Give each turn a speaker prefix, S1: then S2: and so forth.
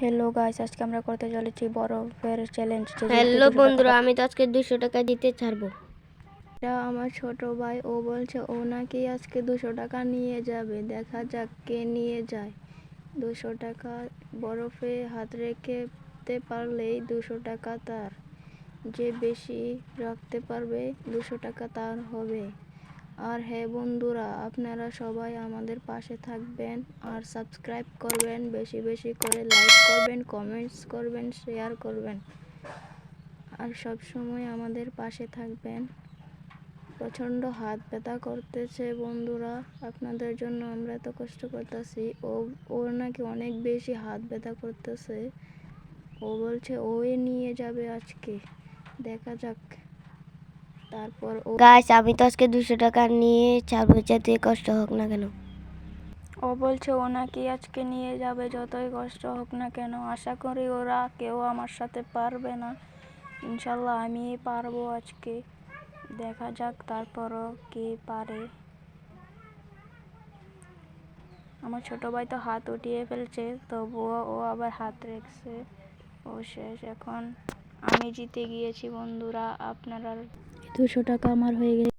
S1: Hello guys, আজকে আমরা করতে চলেছি বরফের চ্যালেঞ্জ।
S2: হ্যালো বন্ধুরা, আমি তো আজকে 200 টাকা দিতে ছাড়বো।
S1: এটা আমার ছোট ভাই, ও বলছে ও নাকি আজকে 200 টাকা নিয়ে যাবে। দেখা যাক কে নিয়ে যায়। 200 টাকা বরফে হাত রেখে পারলেই 200 টাকা তার। যে বেশি রাখতে পারবে 200 টাকা তার হবে। আর হ্যাঁ বন্ধুরা, আপনারা সবাই আমাদের পাশে থাকবেন আর সাবস্ক্রাইব করবেন, বেশি বেশি করে লাইক করবেন, কমেন্টস করবেন, শেয়ার করবেন আর সব সময় আমাদের পাশে থাকবেন। প্রচণ্ড হাত ব্যথা করতেছে বন্ধুরা, আপনাদের জন্য আমরা এত কষ্ট করতেছি। ওর নাকি অনেক বেশি হাত ব্যথা করতেছে। ও বলছে ওই নিয়ে যাবে আজকে, দেখা যাক। তারপর
S2: গাইস, আমি তো আজকে 200 টাকা নিয়ে ছাড়বো, যাতে কষ্ট হোক না কেন।
S1: ও বলছে ও নাকি আজকে নিয়ে যাবে, যতই কষ্ট হোক না কেন। আশা করি ওরা কেউ আমার সাথে পারবে না, ইনশাল্লাহ আমি পারবো আজকে। দেখা যাক তারপরও কে পারে। আমার ছোট ভাই তো হাত উঠিয়ে ফেলছে, তবুও ও আবার হাত রেখেছে। ও শেষ, এখন আমি জিতে গিয়েছি বন্ধুরা। আপনারা 200 টাকা আমার হয়ে গেছে।